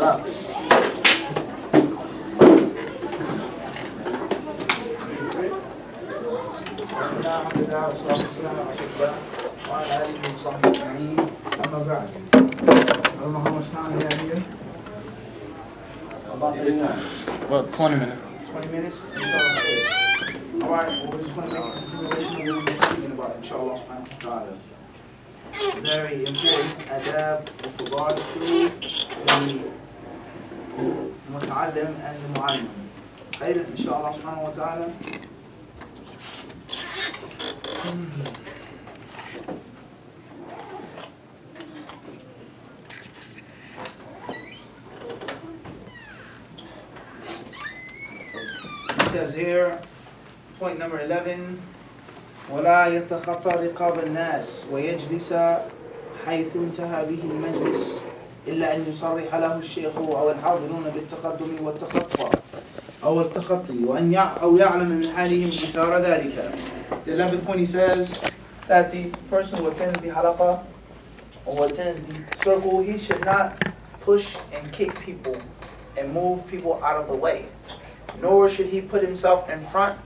don't know how much time we have here. About 20 minutes. 20 minutes? Alright, well, we just want to make a continuation of what we've been speaking about, inshallah subhanahu wa ta'ala. Very important adab with regards to the muta'allim and the mu'allim. Khayran, inshallah subhanahu wa ta'ala. It says here, point number 11, ولا يتخطى رقاب الناس ويجلس حيث انتهى به المجلس إلا أن يصرح له الشيخ أو الحاضرون بالتقدم والتخطى أو التخطي أو يعلم من حالهم إثار ذلك. The 11th point, he says that the person who attends the halaqah or who attends the circle, he should not push and kick people and move people out of the way. Nor should he put himself in front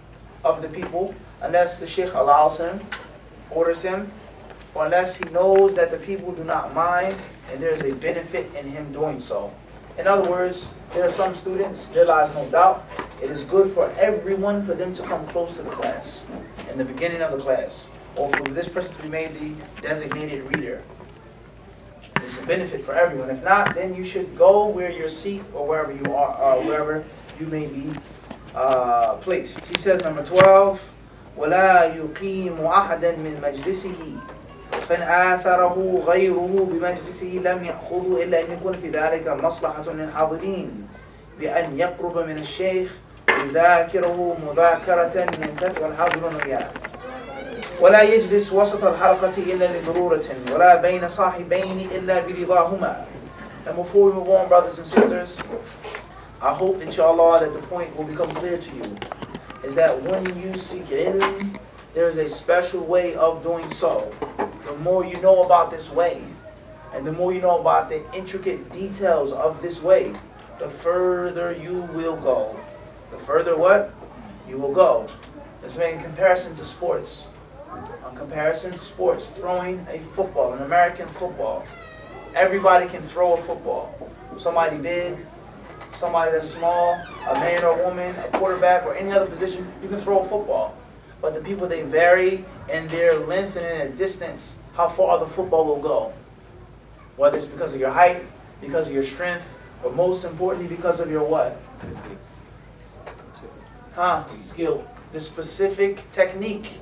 of the people unless the sheikh allows him, orders him, or unless he knows that the people do not mind and there's a benefit in him doing so. In other words, there are some students, there lies no doubt, it is good for everyone for them to come close to the class in the beginning of the class, or for this person to be made the designated reader. It's a benefit for everyone. If not, then you should go where your seat or wherever you are, wherever you may be placed. He says, number 12, وَلَا يُقِيمُ أَحَدًا مِنْ مَجْلِسِهِ فإن آثره غيره بمجلسه لم يأخذه إلا أن يكون في ذلك مصلحة للحاضرين بأن يقرب من الشيخ يذاكره مذاكرة من كثر الحاضرون بها ولا يجلس وسط الحلقة إلا لضرورة ولا بين صاحبين إلا برضاهما. And before we move on, brothers and sisters, I hope inshallah that the point will become clear to you is that when you seek ilm, there is a special way of doing so. The more you know about this way, and the more you know about the intricate details of this way, the further you will go. The further what? You will go. Let's make a comparison to sports. A comparison to sports. Throwing a football, an American football. Everybody can throw a football. Somebody big, somebody that's small, a man or a woman, a quarterback, or any other position, you can throw a football. But the people, they vary in their length and in their distance, how far the football will go. Whether it's because of your height, because of your strength, or most importantly, because of your what? Skill. The specific technique.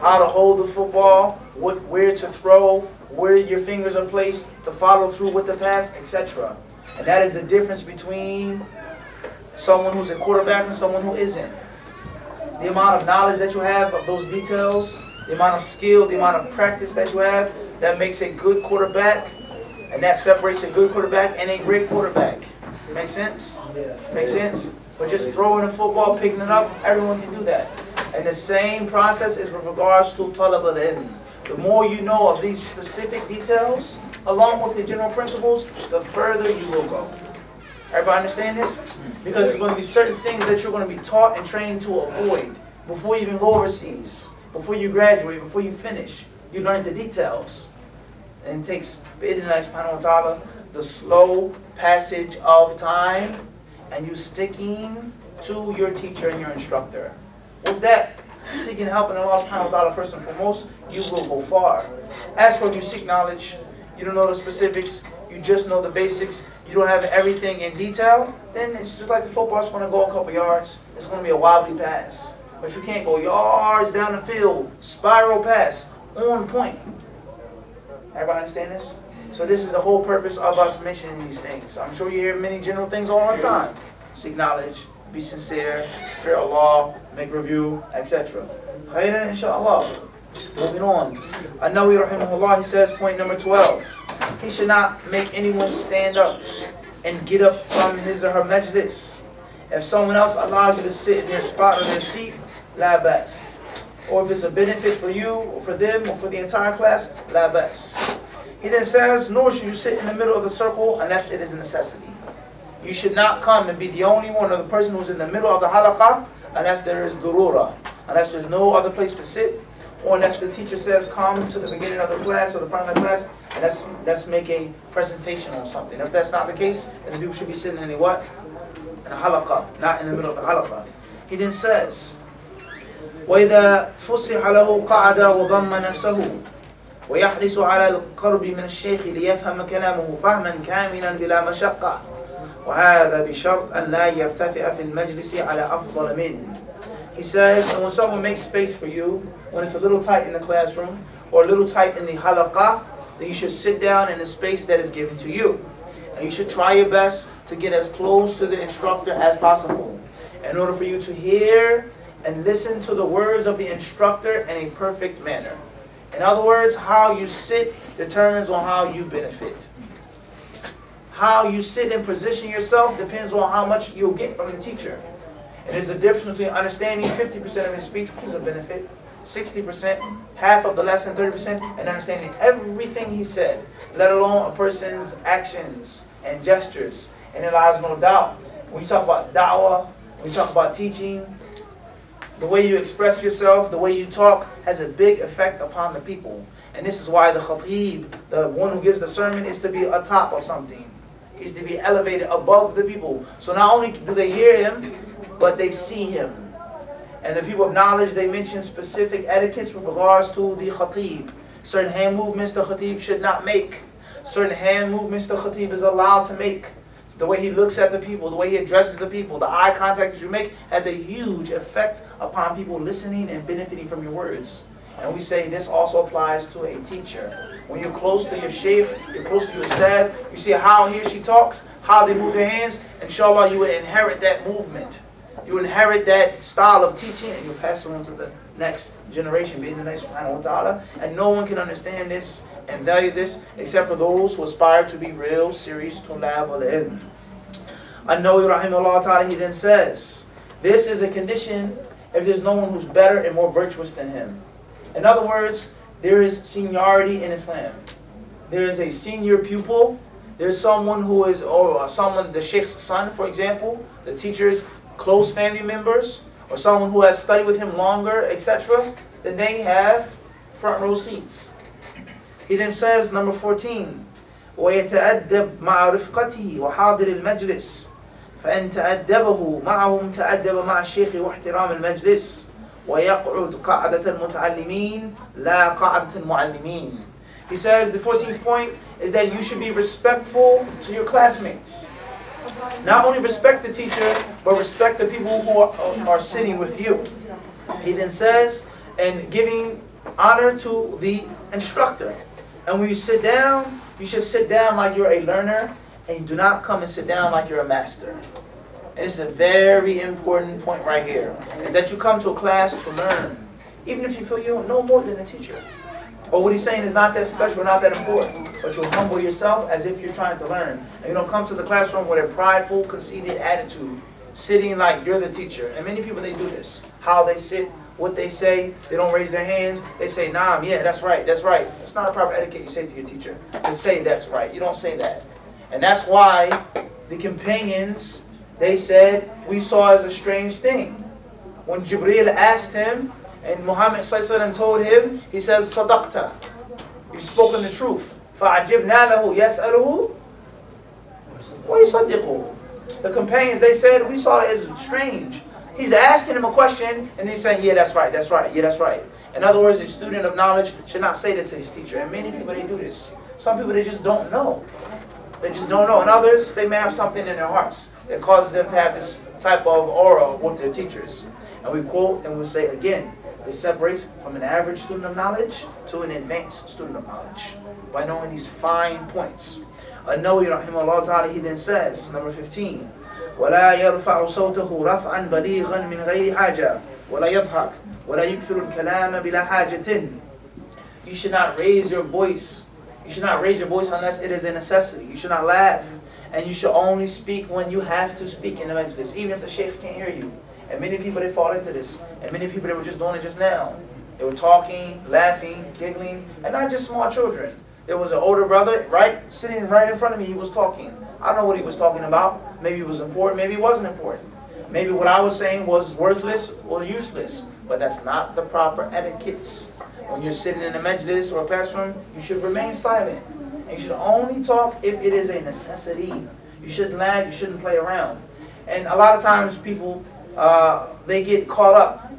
How to hold the football, where to throw, where your fingers are placed, to follow through with the pass, etc. And that is the difference between someone who's a quarterback and someone who isn't. The amount of knowledge that you have of those details, the amount of skill, the amount of practice that you have, that makes a good quarterback, and that separates a good quarterback and a great quarterback. Make sense? Make sense? But just throwing a football, picking it up, everyone can do that. And the same process is with regards to talab al-ilm. The more you know of these specific details, along with the general principles, the further you will go. Everybody understand this? Because there's going to be certain things that you're going to be taught and trained to avoid before you even go overseas, before you graduate, before you finish. You learn the details. And it takes, bi'idhnillah subhanahu wa ta'ala, the slow passage of time and you sticking to your teacher and your instructor. With that, seeking help in Allah subhanahu wa ta'ala first and foremost, you will go far. As for if you seek knowledge, you don't know the specifics, you just know the basics, you don't have everything in detail, then it's just like the football's going to go a couple yards. It's going to be a wobbly pass. But you can't go yards down the field, spiral pass, on point. Everybody understand this? So this is the whole purpose of us mentioning these things. I'm sure you hear many general things all the time. Seek knowledge, be sincere, fear Allah, make review, etc. Khayran inshallah. Moving on. An-Nawawi rahimahullah, he says, point number 12. He should not make anyone stand up and get up from his or her majlis. If someone else allows you to sit in their spot or their seat, la bas. Or if it's a benefit for you, or for them, or for the entire class, la bas. He then says, nor should you sit in the middle of the circle unless it is a necessity. You should not come and be the only one or the person who's in the middle of the halaqah unless there is durura, unless there's no other place to sit, or unless the teacher says, come to the beginning of the class or the front of the class, and let's make a presentation on something. If that's not the case, then the people should be sitting in a what? In a halaqah, not in the middle of the halaqah. He then says, وَإِذَا فُصِحَ لَهُ قَعَدَ وَضَمَّ نَفْسَهُ ويحرص على القرب من الشيخ ليفهم كلامه فهما كاملا بلا مشقة وهذا بشرط أن لا يرتفع في المجلس على أفضل منه. He says, and when someone makes space for you, when it's a little tight in the classroom or a little tight in the halaqah, then you should sit down in the space that is given to you. And you should try your best to get as close to the instructor as possible in order for you to hear and listen to the words of the instructor in a perfect manner. In other words, how you sit determines on how you benefit. How you sit and position yourself depends on how much you'll get from the teacher. And there's a difference between understanding 50% of his speech, which is a benefit, 60%, half of the lesson, 30%, and understanding everything he said, let alone a person's actions and gestures. And it lies no doubt. When you talk about da'wah, when you talk about teaching, the way you express yourself, the way you talk, has a big effect upon the people. And this is why the khatib, the one who gives the sermon, is to be atop of something. Is to be elevated above the people. So not only do they hear him, but they see him. And the people of knowledge, they mention specific etiquettes with regards to the khatib. Certain hand movements the khatib should not make. Certain hand movements the khatib is allowed to make. The way he looks at the people, the way he addresses the people, the eye contact that you make has a huge effect upon people listening and benefiting from your words. And we say this also applies to a teacher. When you're close to your shaykh, you're close to your staff, you see how he or she talks, how they move their hands, inshallah you will inherit that movement. You inherit that style of teaching and you'll pass it on to the next generation, being the next subhanahu wa ta'ala. And no one can understand this and value this except for those who aspire to be real, serious tulab al-ilm. An-Nawawi rahimahullah ta'ala, he then says, this is a condition if there's no one who's better and more virtuous than him. In other words, there is seniority in Islam. There is a senior pupil. There's someone who is, or someone, the sheikh's son, for example, the teacher's close family members, or someone who has studied with him longer, etc., then they have front row seats. He then says, number 14, وَيَتَأَدَّبْ مَعَ رِفْقَتِهِ وَحَاضِرِ الْمَجْلِسِ فَإِنْ تَأَدَّبَهُ مَعَهُمْ تَأَدَّبَ مَعَ الشَّيْخِ وَاحْتِرَامِ الْمَجْلِسِ وَيَقْعُدْ قَعْدَةَ الْمُتَعَلِّمِينَ لَا قَعْدَةَ الْمُعَلِّمِينَ. He says the 14th point is that you should be respectful to your classmates. Not only respect the teacher, but respect the people who are sitting with you. He then says, and giving honor to the instructor. And when you sit down, you should sit down like you're a learner, and you do not come and sit down like you're a master. And it's a very important point right here, is that you come to a class to learn, even if you feel you don't know more than the teacher. Or what he's saying is not that special, not that important, but you'll humble yourself as if you're trying to learn. And you don't come to the classroom with a prideful, conceited attitude, sitting like you're the teacher. And many people, they do this. How they sit, what they say, they don't raise their hands. They say, nah, yeah, that's right, that's right. It's not a proper etiquette you say to your teacher. To say that's right. You don't say that. And that's why the companions, they said, we saw as a strange thing. When Jibreel asked him, and Muhammad ﷺ told him, he says, Sadaqta. You've spoken the truth. فَعَجِبْنَا لَهُ يَسْأَلُهُ وَيُصَدِّقُهُ. The companions, they said, we saw it as strange. He's asking him a question, and he's saying, yeah, that's right, that's right, yeah, that's right. In other words, a student of knowledge should not say that to his teacher. And many people, they do this. Some people, they just don't know. They just don't know. And others, they may have something in their hearts that causes them to have this type of aura with their teachers. And we quote and we say again, it separates from an average student of knowledge to an advanced student of knowledge by knowing these fine points. An-Nawawi rahimahullah ta'ala, he then says, number 15, وَلَا يَرْفَعُ صَوْتَهُ رَفْعًا بَلِيغًا مِنْ غَيْرِ حَاجَةٍ وَلَا يَضْحَكْ وَلَا يُكْثِرُ الْكَلَامَ بِلَا حَاجَةٍ. You should not raise your voice. You should not raise your voice unless it is a necessity. You should not laugh. And you should only speak when you have to speak in the majlis, even if the shaykh can't hear you. And many people, they fall into this. And many people, they were just doing it just now. They were talking, laughing, giggling, and not just small children. There was an older brother, sitting right in front of me. He was talking. I don't know what he was talking about. Maybe it was important. Maybe it wasn't important. Maybe what I was saying was worthless or useless. But that's not the proper etiquette. When you're sitting in a majlis or a classroom, you should remain silent. And you should only talk if it is a necessity. You shouldn't laugh. You shouldn't play around. And a lot of times people, they get caught up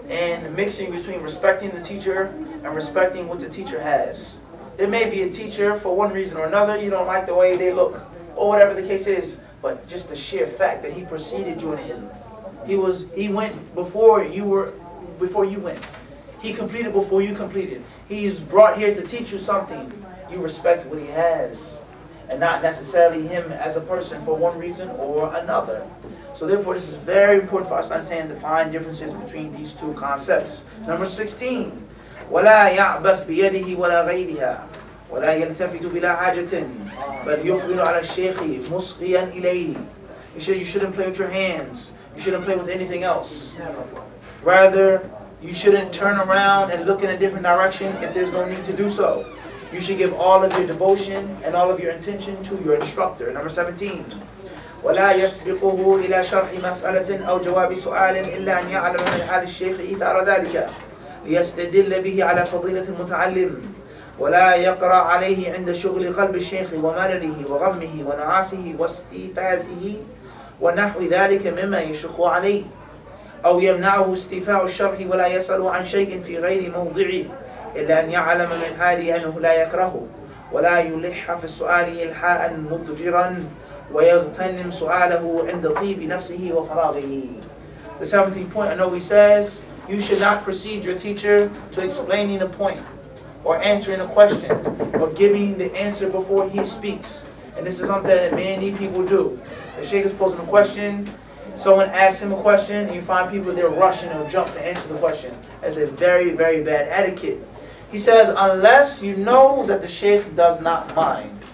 in mixing between respecting the teacher and respecting what the teacher has. There may be a teacher, for one reason or another, you don't like the way they look, or whatever the case is, but just the sheer fact that he preceded you in ilm. He went before you went. He completed before you completed. He's brought here to teach you something. You respect what he has, and not necessarily him as a person for one reason or another. So therefore, this is very important for us to understand the fine differences between these two concepts. Number 16. ولا يعبث بيده ولا غيرها ولا يلتفت بلا حاجة بل يقبل على الشيخ مصغيا إليه. You shouldn't play with your hands. You shouldn't play with anything else. Rather, you shouldn't turn around and look in a different direction if there's no need to do so. You should give all of your devotion and all of your intention to your instructor. Number 17. ولا يسبقه إلى شرح مسألة أو جواب سؤال إلا أن يعلم من حال الشيخ إثار ذلك ليستدل به على فضيلة المتعلم ولا يقرأ عليه عند شغل قلب الشيخ وملله وغمه ونعاسه واستيفازه ونحو ذلك مما يشق عليه أو يمنعه استيفاء الشرح ولا يسأل عن شيء في غير موضعه إلا أن يعلم من حاله أنه لا يكرهه ولا يلح في السؤال إلحاء مضجرا ويغتنم سؤاله عند طيب نفسه وفراغه. The 17th point, I know he says, you should not precede your teacher to explaining a point or answering a question or giving the answer before he speaks. And this is something that many people do. The sheikh is posing a question, someone asks him a question, and you find people, they're rushing or jump to answer the question. That's a very, very bad etiquette. He says, unless you know that the sheikh does not mind,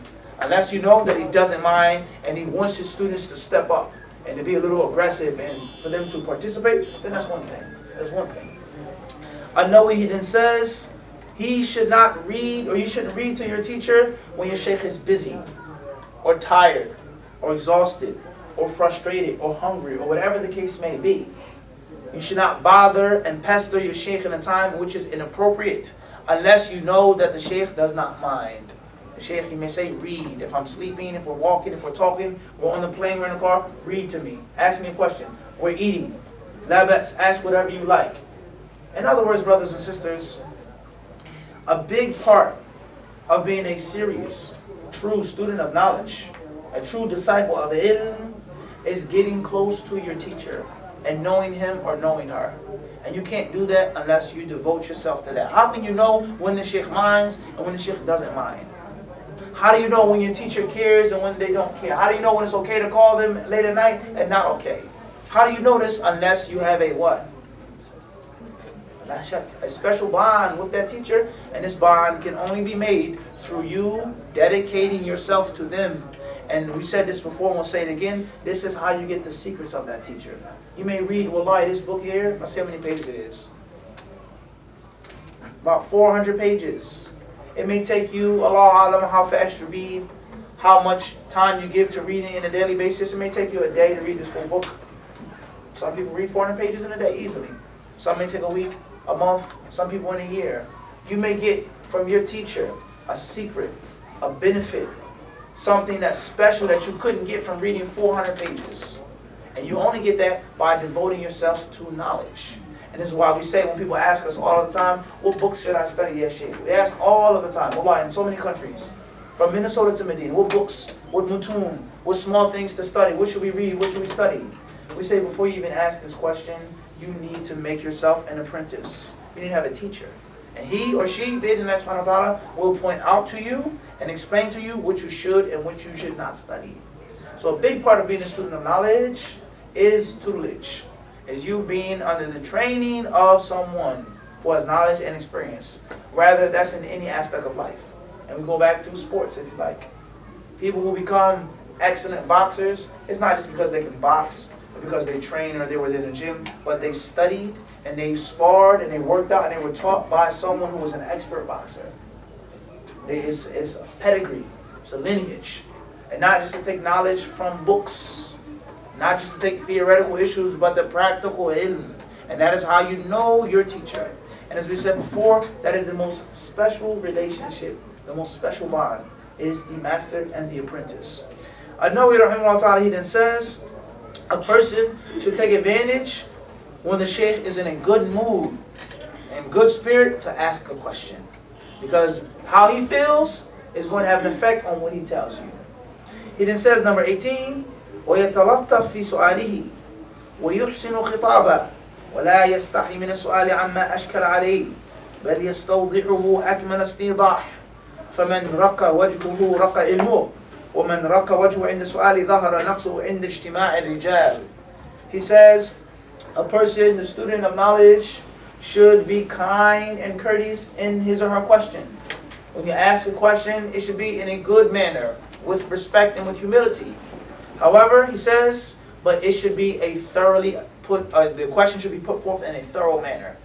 unless you know that he doesn't mind and he wants his students to step up and to be a little aggressive and for them to participate, then that's one thing. That's one thing. An-Nawawi, he then says, he should not read, or you shouldn't read to your teacher when your sheikh is busy or tired or exhausted or frustrated or hungry or whatever the case may be. You should not bother and pester your sheikh in a time which is inappropriate unless you know that the sheikh does not mind. The sheikh, he may say, read. If I'm sleeping, if we're walking, if we're talking, we're on the plane, we're in the car, read to me. Ask me a question. We're eating. Ask whatever you like. In other words, brothers and sisters, a big part of being a serious, true student of knowledge, a true disciple of ilm, is getting close to your teacher and knowing him or knowing her. And you can't do that unless you devote yourself to that. How can you know when the sheikh minds and when the sheikh doesn't mind? How do you know when your teacher cares and when they don't care? How do you know when it's okay to call them late at night and not okay? How do you know this unless you have a what? A special bond with that teacher, and this bond can only be made through you dedicating yourself to them. And we said this before, and we'll say it again, this is how you get the secrets of that teacher. You may read, wallahi, this book here, let's see how many pages it is. About 400 pages. It may take you, Allah Alam, how fast you read, how much time you give to reading on a daily basis. It may take you a day to read this whole book. Some people read 400 pages in a day easily. Some may take a week, a month, some people in a year. You may get from your teacher a secret, a benefit, something that's special that you couldn't get from reading 400 pages. And you only get that by devoting yourself to knowledge. And this is why we say when people ask us all the time, what books should I study, ya Shaykh? They ask all of the time, why in so many countries. From Minnesota to Medina, what books, what mutun, what small things to study, what should we read, what should we study? We say before you even ask this question, you need to make yourself an apprentice. You need to have a teacher. And he or she, bi'idhnillah subhanahu wa ta'ala, will point out to you and explain to you what you should and what you should not study. So a big part of being a student of knowledge is tutelage. Is you being under the training of someone who has knowledge and experience. Rather, that's in any aspect of life. And we go back to sports, if you like. People who become excellent boxers, it's not just because they can box, or because they train or they were in the gym, but they studied and they sparred and they worked out and they were taught by someone who was an expert boxer. It's a pedigree. It's a lineage. And not just to take knowledge from books. Not just to take theoretical issues, but the practical ilm. And that is how you know your teacher. And as we said before, that is the most special relationship, the most special bond, is the master and the apprentice. An-Nawawi rahimahullah ta'ala, he then says, a person should take advantage when the sheikh is in a good mood, in good spirit, to ask a question. Because how he feels is going to have an effect on what he tells you. He then says, number 18, وَيَتَلَطَّفْ فِي سُؤَالِهِ وَيُحْسِنُ خِطَابًا وَلَا يَسْتَحِي مِنَ السُّؤَالِ عَمَّا أَشْكَلَ عَلَيْهِ بَلْ يَسْتَوْضِحُهُ أَكْمَلَ اسْتِيضَاحٍ فَمَنْ رَقَ وَجْهُهُ رَقَ عِلْمُهُ وَمَنْ رَقَ وَجْهُهُ عِنْدَ السُّؤَالِ ظَهَرَ نَقْصُهُ عِنْدَ اجْتِمَاعِ الرِّجَالِ. He says, a person, the student of knowledge, should be kind and courteous in his or her question. When you ask a question, it should be in a good manner, with respect and with humility. However, he says, but it should be a the question should be put forth in a thorough manner.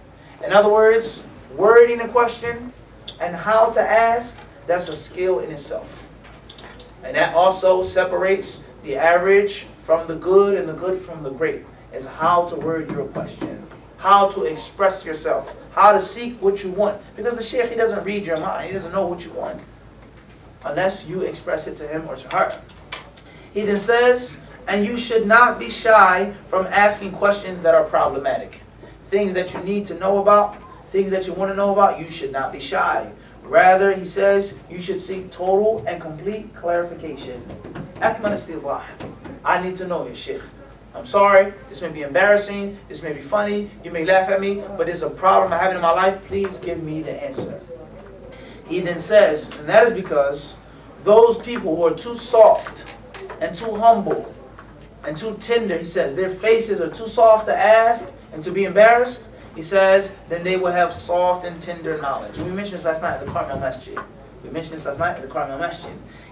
In other words, wording a question and how to ask, that's a skill in itself. And that also separates the average from the good and the good from the great, is how to word your question, how to express yourself, how to seek what you want. Because the sheikh, he doesn't read your mind, he doesn't know what you want, unless you express it to him or to her. He then says, and you should not be shy from asking questions that are problematic. Things that you need to know about, things that you want to know about, you should not be shy. Rather, he says, you should seek total and complete clarification. Akmal istidah. I need to know you, sheikh. I'm sorry, this may be embarrassing, this may be funny, you may laugh at me, but it's a problem I'm having in my life, please give me the answer. He then says, and that is because those people who are too soft and too humble and too tender, he says, their faces are too soft to ask and to be embarrassed, he says, then they will have soft and tender knowledge. And we mentioned this last night at the Carmel Masjid.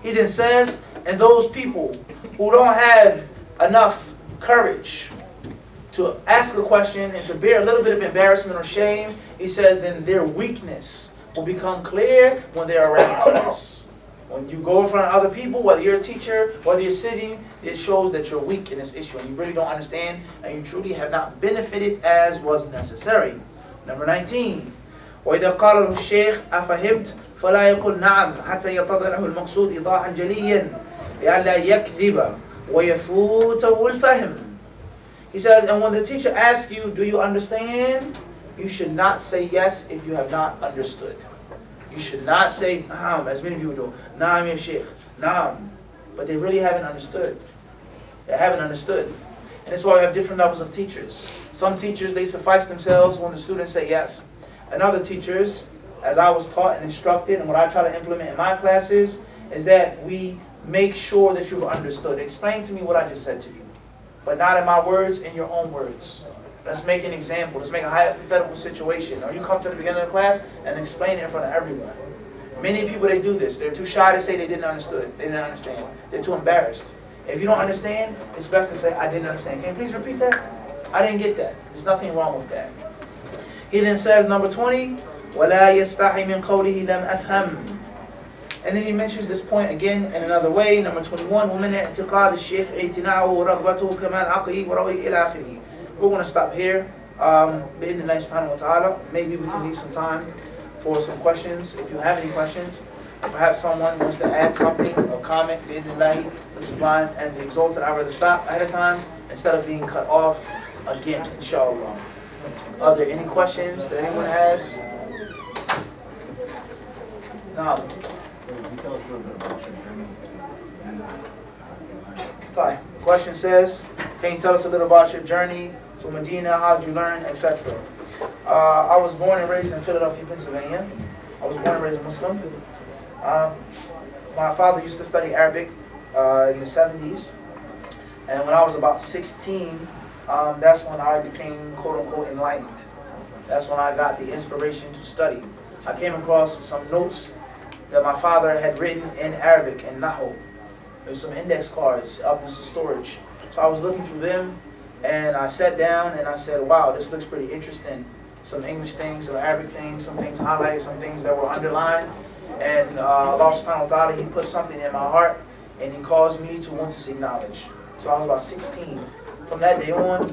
He then says, and those people who don't have enough courage to ask a question and to bear a little bit of embarrassment or shame, he says, then their weakness will become clear when they're around others. When you go in front of other people, whether you're a teacher, whether you're sitting, it shows that you're weak in this issue and you really don't understand and you truly have not benefited as was necessary. Number 19. وإذا قال له الشيخ أفهمت فلا يقول نعم حتى يتضح له المقصود إيضاحا جليا لئلا يكذب ويفوته الفهم. He says, and when the teacher asks you, do you understand? You should not say yes if you have not understood. You should not say naam, as many people do. Naam ya sheikh, naam. But they really haven't understood. They haven't understood. And that's why we have different levels of teachers. Some teachers, they suffice themselves when the students say yes. And other teachers, as I was taught and instructed, and what I try to implement in my classes, is that we make sure that you've understood. Explain to me what I just said to you. But not in my words, in your own words. Let's make an example. Let's make a hypothetical situation. Or you come to the beginning of the class and explain it in front of everyone. Many people, they do this. They're too shy to say they didn't understand. They're too embarrassed. If you don't understand, it's best to say, I didn't understand. Can you please repeat that? I didn't get that. There's nothing wrong with that. He then says, number 20, وَلَا يَسْتَحِي مِنْ قَوْلِهِ لَمْ أَفْهَمْ. And then he mentions this point again in another way. Number 21, وَمِنْ اعْتِقَادِ الشَّيْخِ اعْتِنَاعُهُ وَرَغْبَتُهُ كَمَالْ عَقْلِهِ وَرَوْيِهِ إِلَى آخِرِهِ. We're going to stop here. بإذن الله سبحانه وتعالى. Maybe we can leave some time for some questions. If you have any questions, perhaps someone wants to add something or comment, بإذن الله, the sublime and the exalted, I'd rather stop ahead of time instead of being cut off again, inshallah. Are there any questions that anyone has? No. Fine. The question says, can you tell us a little about your journey to Medina? How did you learn, etc.? I was born and raised in Philadelphia, Pennsylvania. I was born and raised a Muslim. My father used to study Arabic in the 70s. And when I was about 16, that's when I became quote-unquote enlightened. That's when I got the inspiration to study. I came across some notes that my father had written in Arabic and Nahu. There's some index cards up in some storage. So I was looking through them and I sat down and I said, wow, this looks pretty interesting. Some English things, some Arabic things, some things highlighted, some things that were underlined. And Allah subhanahu wa ta'ala, He put something in my heart and He caused me to want to seek knowledge. So I was about 16. From that day on,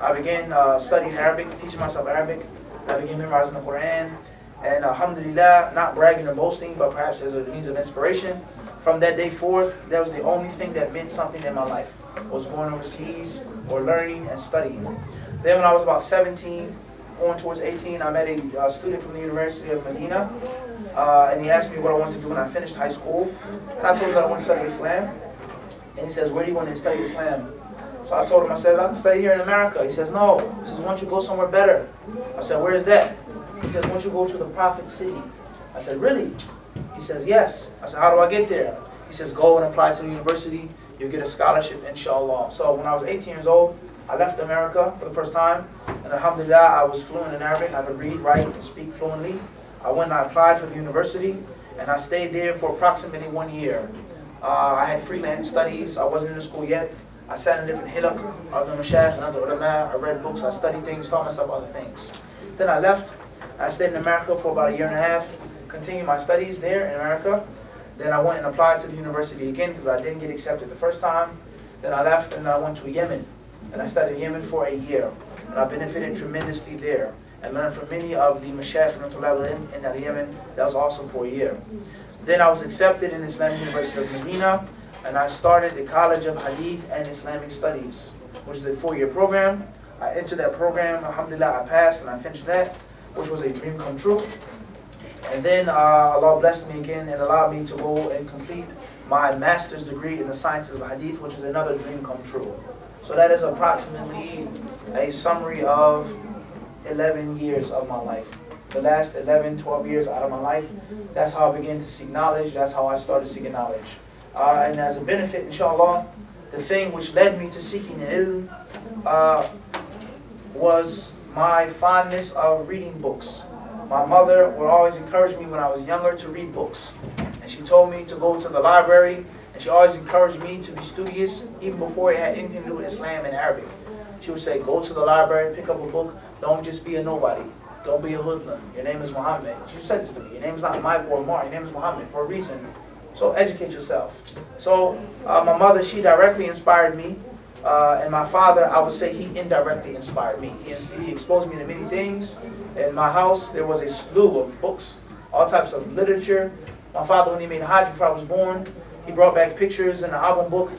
I began studying Arabic, teaching myself Arabic. I began memorizing the Quran. And alhamdulillah, not bragging or boasting, but perhaps as a means of inspiration, from that day forth, that was the only thing that meant something in my life, was going overseas or learning and studying. Then when I was about 17, going towards 18, I met a student from the University of Medina, and he asked me what I wanted to do when I finished high school. And I told him that I wanted to study Islam. And he says, where do you want to study Islam? So I told him, I said, I can study here in America. He says, no. He says, why don't you go somewhere better? I said, where is that? He says, why don't you go to the Prophet's city? I said, really? He says, yes. I said, how do I get there? He says, go and apply to the university. You'll get a scholarship, inshallah. So when I was 18 years old, I left America for the first time. And alhamdulillah, I was fluent in Arabic. I could read, write, and speak fluently. I went and I applied for the university. And I stayed there for approximately 1 year. I had freelance studies. I wasn't in the school yet. I sat in different halaqah. I was in mashayikh and other ulama. I read books. I studied things, taught myself other things. Then I left. I stayed in America for about 1.5 years. Continued my studies there in America. Then I went and applied to the university again because I didn't get accepted the first time. Then I left and I went to Yemen. And I studied in Yemen for 1 year. And I benefited tremendously there. And learned from many of the mashayikh in Yemen. That was also for 1 year. Then I was accepted in Islamic University of Medina. And I started the College of Hadith and Islamic Studies, which is a 4-year program. I entered that program. Alhamdulillah, I passed and I finished that, which was a dream come true. And then Allah blessed me again and allowed me to go and complete my master's degree in the sciences of Hadith, which is another dream come true. So that is approximately a summary of 11 years of my life. The last 11, 12 years out of my life, that's how I began to seek knowledge. That's how I started seeking knowledge. And as a benefit, inshallah, the thing which led me to seeking ilm was my fondness of reading books. My mother would always encourage me when I was younger to read books. And she told me to go to the library, and she always encouraged me to be studious, even before it had anything to do with Islam and Arabic. She would say, go to the library, pick up a book, don't just be a nobody. Don't be a hoodlum. Your name is Muhammad. She said this to me. Your name is not Mike or Mark, your name is Muhammad for a reason. So educate yourself. So my mother, she directly inspired me. And my father, I would say he indirectly inspired me. He exposed me to many things. In my house, there was a slew of books, all types of literature. My father, when he made Hajj before I was born, he brought back pictures in the album book.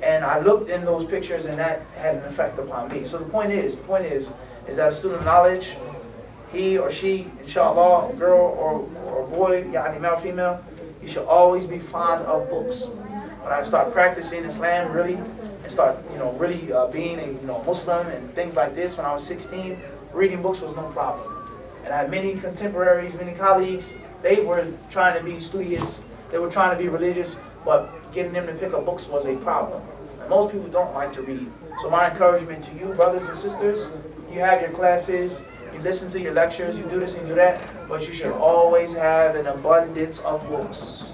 And I looked in those pictures and that had an effect upon me. So the point is that a student of knowledge, he or she, inshallah, girl or boy, yani male, female, you should always be fond of books. When I start practicing Islam really, and start really being a Muslim and things like this, when I was 16, reading books was no problem. And I had many contemporaries, many colleagues. They were trying to be studious, they were trying to be religious, but getting them to pick up books was a problem. And most people don't like to read. So my encouragement to you, brothers and sisters, you have your classes, you listen to your lectures, you do this and do that, but you should always have an abundance of books.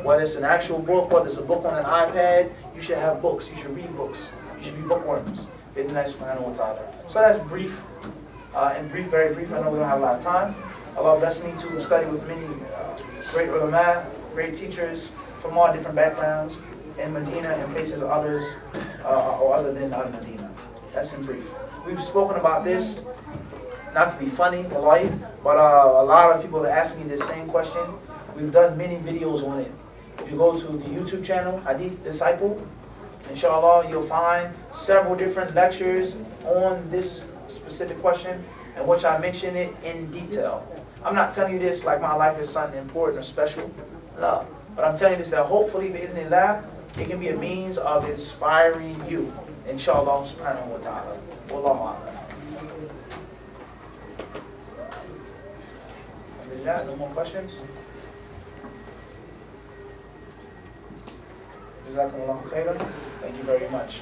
Whether it's an actual book, whether it's a book on an iPad, you should have books. You should read books. You should be bookworms. So that's brief, very brief. I know we don't have a lot of time. Allah bless me to study with many great ulama, great teachers from all different backgrounds in Medina and places others or other than Medina. That's in brief. We've spoken about this, not to be funny, wallahi, but a lot of people have asked me this same question. We've done many videos on it. If you go to the YouTube channel, Hadith Disciple, inshallah, you'll find several different lectures on this specific question, in which I mention it in detail. I'm not telling you this like my life is something important or special, no. But I'm telling you this that hopefully, bi'idhnillah, it can be a means of inspiring you, inshallah subhanahu wa ta'ala. Wallahu a'lam. No more questions? Jazakumullahu khairan. Thank you very much.